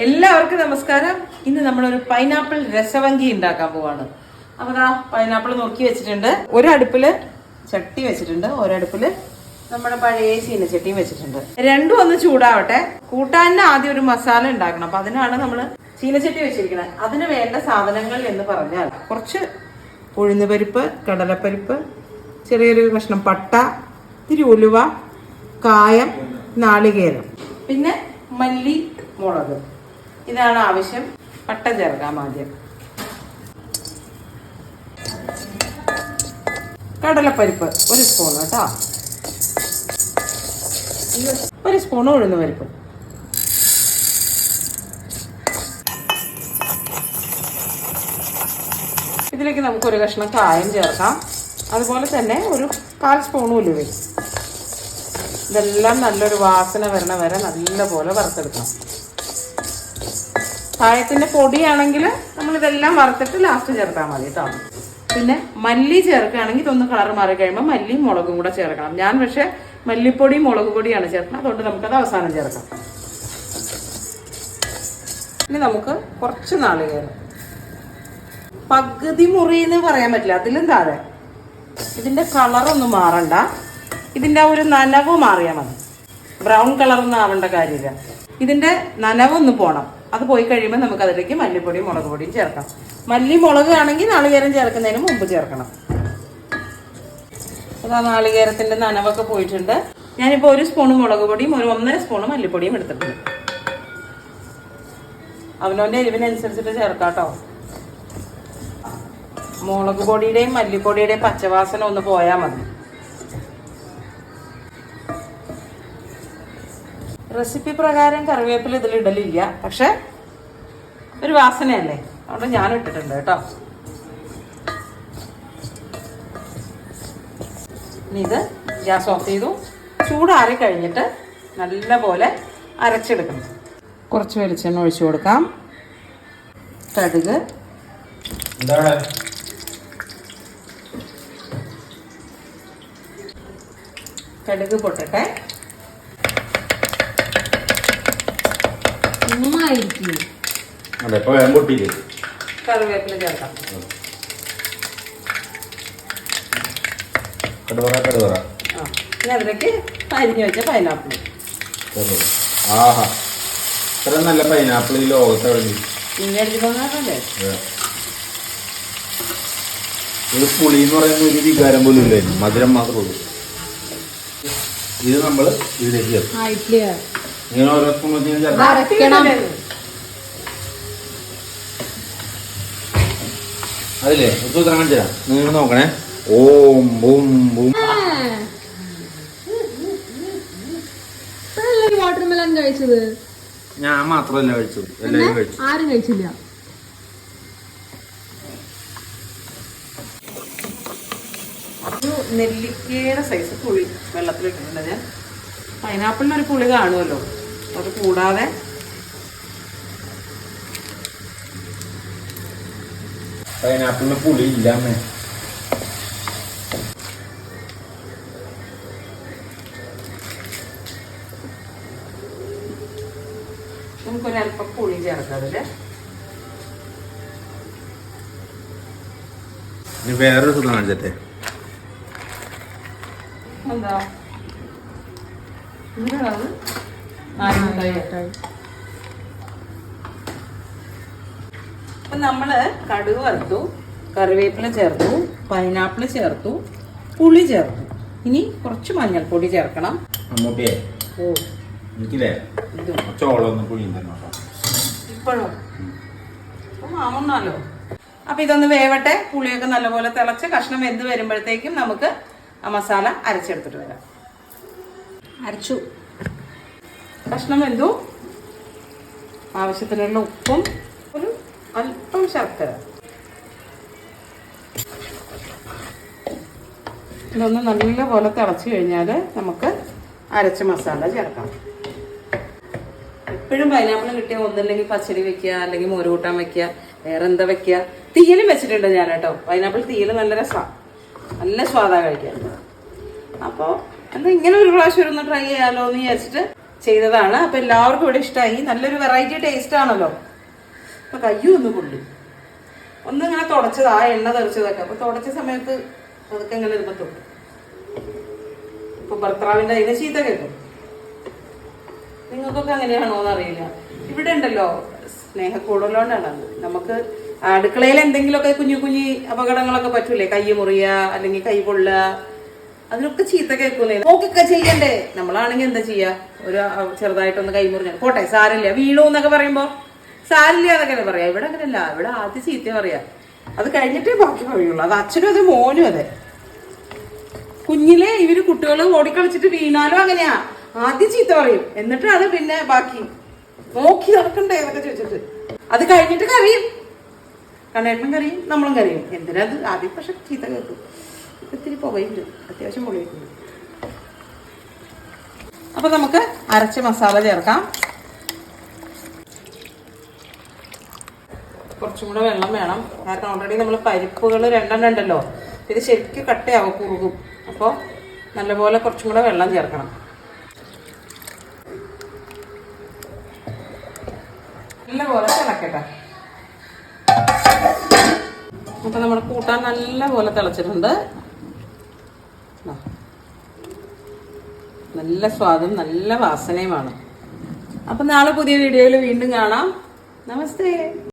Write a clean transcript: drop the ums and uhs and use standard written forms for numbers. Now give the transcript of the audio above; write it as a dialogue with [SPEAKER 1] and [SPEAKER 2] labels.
[SPEAKER 1] എല്ലാവർക്കും നമസ്കാരം. ഇന്ന് നമ്മളൊരു പൈനാപ്പിൾ രസവങ്കി ഉണ്ടാക്കാൻ പോവാണ്. അപ്പൊ പൈനാപ്പിൾ നുറുക്കി വെച്ചിട്ടുണ്ട്. ഒരടുപ്പില് ചട്ടി വെച്ചിട്ടുണ്ട്, ഒരടുപ്പില് നമ്മുടെ പഴയ ചീനച്ചട്ടിയും വെച്ചിട്ടുണ്ട്. രണ്ടും ഒന്ന് ചൂടാവട്ടെ. കൂട്ടാനിന് ആദ്യം ഒരു മസാല ഉണ്ടാക്കണം. അപ്പൊ അതിനാണ് നമ്മള് ചീനച്ചട്ടി വെച്ചിരിക്കുന്നത്. അതിന് വേണ്ട സാധനങ്ങൾ എന്ന് പറഞ്ഞാൽ കുറച്ച് ഉഴുന്നുപരിപ്പ്, കടലപ്പരിപ്പ്, ചെറിയൊരു കഷ്ണം പട്ട, ഇത്തിരി ഉലുവ, കായം, നാളികേരം, പിന്നെ മല്ലി, മുളക്. ഇതാണ് ആവശ്യം. പട്ട ചേർക്കാം ആദ്യം. കടലപ്പരിപ്പ് ഒരു സ്പൂൺ കേട്ടോ, ഒരു സ്പൂൺ ഉഴുന്ന് പരിപ്പ്. ഇതിലേക്ക് നമുക്കൊരു കഷ്ണം കായം ചേർക്കാം. അതുപോലെ തന്നെ ഒരു 1/4 സ്പൂൺ ഉലുവ. ഇതെല്ലാം നല്ലൊരു വാസന വരണ വരെ നല്ലപോലെ വറുത്തെടുക്കണം. കായത്തിന്റെ പൊടിയാണെങ്കിൽ നമ്മളിതെല്ലാം വറുത്തിട്ട് ലാസ്റ്റ് ചേർത്താൽ മതി കേട്ടോ. പിന്നെ മല്ലി ചേർക്കുകയാണെങ്കിൽ ഇതൊന്ന് കളർ മാറി കഴിയുമ്പോൾ മല്ലിയും മുളകും കൂടെ ചേർക്കണം. ഞാൻ പക്ഷെ മല്ലിപ്പൊടിയും മുളക് പൊടിയാണ് ചേർക്കുന്നത്, അതുകൊണ്ട് നമുക്കത് അവസാനം ചേർക്കാം. ഇനി നമുക്ക് കുറച്ച് നാളികേരം, പകുതി മുറി എന്ന് പറയാൻ പറ്റില്ല, അതിലും താഴെ. ഇതിന്റെ കളറൊന്നും മാറണ്ട, ഇതിന്റെ ഒരു നനവ് മാറിയാൽ മതി. ബ്രൗൺ കളറൊന്നും ആവേണ്ട കാര്യമില്ല. ഇതിന്റെ നനവൊന്ന് പോണം. അത് പോയി കഴിയുമ്പോൾ നമുക്ക് അതിലേക്ക് മല്ലിപ്പൊടിയും മുളക് പൊടിയും ചേർക്കാം. മല്ലി മുളക് ആണെങ്കിൽ നാളികേരം ചേർക്കുന്നതിന് മുമ്പ് ചേർക്കണം. അതാ നാളികേരത്തിന്റെ നനവൊക്കെ പോയിട്ടുണ്ട്. ഞാനിപ്പോൾ 1 സ്പൂൺ മുളക് പൊടിയും 1.5 സ്പൂൺ മല്ലിപ്പൊടിയും എടുത്തിട്ടുണ്ട്. അവനവന്റെ എരിവിനനുസരിച്ചിട്ട് ചേർക്കാട്ടോ. മുളക് പൊടിയുടെയും മല്ലിപ്പൊടിയുടെയും പച്ചവാസന ഒന്ന് പോയാൽ മതി. റെസിപ്പി പ്രകാരം കറിവേപ്പില ഇതിൽ ഇടലില്ല, പക്ഷെ ഒരു വാസനയല്ലേ, അതുകൊണ്ട് ഞാൻ ഇട്ടിട്ടുണ്ട് കേട്ടോ. ഇനി ഇത് ഗ്യാസ് ഓഫ് ചെയ്തു. ചൂടാറി കഴിഞ്ഞിട്ട് നല്ല പോലെ അരച്ചെടുക്കണം. കുറച്ച് വെളിച്ചെണ്ണ ഒഴിച്ചു കൊടുക്കാം. കടുക്, കടുക് പൊട്ടട്ടെ. കറിവേപ്പില ചേർക്കാം. ഇനി അതിലേക്ക് അരിഞ്ഞു വെച്ച പൈനാപ്പിൾ.
[SPEAKER 2] നല്ല പൈനാപ്പിൾ ഈ ലോകത്ത്
[SPEAKER 1] ഇങ്ങനെ അടിച്ചിട്ടൊന്നല്ലേ.
[SPEAKER 2] ഇത് പുളി എന്ന് പറയുന്ന ഒരു വികാരം പോലും ഇല്ലായിരുന്നു, മധുരം മാത്രമേ ഉള്ളൂ. ഇത് നമ്മള് ഇതിലേക്ക് ചേർക്കും. ഇങ്ങനെ ഓരോ സ്പൂൺ അതില്ലേ ഉത്തരം കാണിച്ചാ നിങ്ങൾ നോക്കണേ. ഓം ബൂം ബൂം.
[SPEAKER 3] വാട്ടർമെലൻ കഴിച്ചത്
[SPEAKER 2] ഞാൻ മാത്രമല്ല കഴിച്ചത്, എല്ലാവരും കഴിച്ചു.
[SPEAKER 3] ആരും കഴിച്ചില്ല.
[SPEAKER 1] ഒരു നെല്ലിക്കയുടെ സൈസ് പുളി വെള്ളത്തിലിട്ടിട്ടുണ്ട് ഞാൻ. പൈനാപ്പിളിനൊരു പുളി കാണുമല്ലോ, അത് കൂടാതെ
[SPEAKER 2] പൈനാപ്പിളിന് പുളി ഇല്ലാമേ.
[SPEAKER 1] നമുക്കൊരല്പം പുളി ചേർക്കാം അതില്.
[SPEAKER 2] വേറൊരു സുഖം കാണിച്ചേ.
[SPEAKER 1] എന്താ അപ്പൊ നമ്മള് കടുക് വറുത്തു, കറിവേപ്പില ചേർത്തു, പൈനാപ്പിൾ ചേർത്തു, പുളി ചേർത്തു. ഇനി കുറച്ച് മഞ്ഞൾപ്പൊടി ചേർക്കണം. ഇപ്പോഴോ മാമണ്ണാലോ. അപ്പൊ ഇതൊന്ന് വേവട്ടെ. പുളിയൊക്കെ നല്ലപോലെ തിളച്ച് കഷ്ണം വെന്ത് വരുമ്പോഴത്തേക്കും നമുക്ക് ആ മസാല അരച്ചെടുത്തിട്ട് വരാം. അരച്ചു, കഷ്ണം വെന്തു. ആവശ്യത്തിനുള്ള ഉപ്പും ഒരു അല്പം ശർക്കര. ഇതൊന്ന് നല്ലപോലെ തിളച്ച് കഴിഞ്ഞാൽ നമുക്ക് അരച്ച മസാല ചേർക്കാം. എപ്പോഴും പൈനാപ്പിൾ കിട്ടിയ ഒന്നല്ലെങ്കിൽ പച്ചടി വെക്കുക, അല്ലെങ്കിൽ മോര് കൂട്ടാൻ വെക്കുക, വേറെ എന്താ വെക്കുക. തീയലും വെച്ചിട്ടുണ്ട് ഞാൻ കേട്ടോ. പൈനാപ്പിൾ തീയൽ നല്ല രസമാണ്, നല്ല സ്വാദാ കഴിക്കാൻ. അപ്പോൾ എന്താ ഇങ്ങനെ ഒരു പ്രാവശ്യം ഒന്ന് ട്രൈ ചെയ്യാലോ എന്ന് വിചാരിച്ചിട്ട് ചെയ്തതാണ്. അപ്പൊ എല്ലാവർക്കും ഇവിടെ ഇഷ്ടമായി. നല്ലൊരു വെറൈറ്റി ടേസ്റ്റ് ആണല്ലോ. അപ്പൊ കയ്യും ഒന്ന് കൊള്ളു ഒന്നിങ്ങനെ തുടച്ചത്, ആ എണ്ണ തെറിച്ചതൊക്കെ. അപ്പൊ തുടച്ച സമയത്ത് അതൊക്കെ ഇങ്ങനെ ഇരുമ്പോ തൊട്ടു. ഇപ്പൊ ഭർത്താവിന്റെ അതിന് ചീത്ത കേൾക്കും. നിങ്ങൾക്കൊക്കെ അങ്ങനെയാണോന്ന് അറിയില്ല. ഇവിടെ ഉണ്ടല്ലോ സ്നേഹക്കൂടുതലോണ്ടാണ്. നമുക്ക് അടുക്കളയിൽ എന്തെങ്കിലുമൊക്കെ കുഞ്ഞു കുഞ്ഞു അപകടങ്ങളൊക്കെ പറ്റൂലേ, കൈ മുറിയ അല്ലെങ്കിൽ കൈ പൊള്ളുക, അതിനൊക്കെ ചീത്ത കേൾക്കുന്നേ. നോക്കൊക്കെ ചെയ്യണ്ടേ. നമ്മളാണെങ്കിൽ എന്താ ചെയ്യാ, ഒരു ചെറുതായിട്ടൊന്ന് കൈ മുറിഞ്ഞ പോട്ടെ, സാരില്ല, വീണു എന്നൊക്കെ പറയുമ്പോ സാരില്ല എന്നൊക്കെ പറയാ. ഇവിടെ അങ്ങനെയല്ല. ഇവിടെ ആദ്യം ചീത്ത പറയാ, അത് കഴിഞ്ഞിട്ടേ ബാക്കി കഴിയുള്ളൂ. അത് അച്ഛനും അതെ, മോനും അതെ. കുഞ്ഞിലെ ഇവര് കുട്ടികൾ ഓടിക്കളിച്ചിട്ട് വീണാലും അങ്ങനെയാ, ആദ്യം ചീത്ത പറയും, എന്നിട്ടാണ് പിന്നെ ബാക്കി. നോക്കി നടക്കണ്ടേ എന്നൊക്കെ ചോദിച്ചിട്ട് അത് കഴിഞ്ഞിട്ട് കരയും. കണ്ണേട്ടനും കരയും, നമ്മളും കരയും. എന്തിനാത് ആദ്യം പക്ഷെ ചീത്ത കേൾക്കും. ഇത്തിരി പുകയുണ്ട്, അത്യാവശ്യം പൊളിയിട്ടുണ്ട്. അപ്പൊ നമുക്ക് അരച്ച മസാല ചേർക്കാം. കുറച്ചും കൂടെ വെള്ളം വേണം, കാരണം ഓൾറെഡി നമ്മൾ പരിപ്പുകൾ 2 ഉണ്ടല്ലോ. ഇത് ശരിക്കും കട്ടയാവും, കുറുകും. അപ്പോൾ നല്ലപോലെ കുറച്ചും കൂടെ വെള്ളം ചേർക്കണം. നല്ലപോലെ തിളക്കട്ടെ. അപ്പൊ നമ്മുടെ കൂട്ടാൻ നല്ലപോലെ തിളച്ചിട്ടുണ്ട്. നല്ല സ്വാദും നല്ല വാസനയുമാണ്. അപ്പൊ നാളെ പുതിയ വീഡിയോയിൽ വീണ്ടും കാണാം. നമസ്തേ.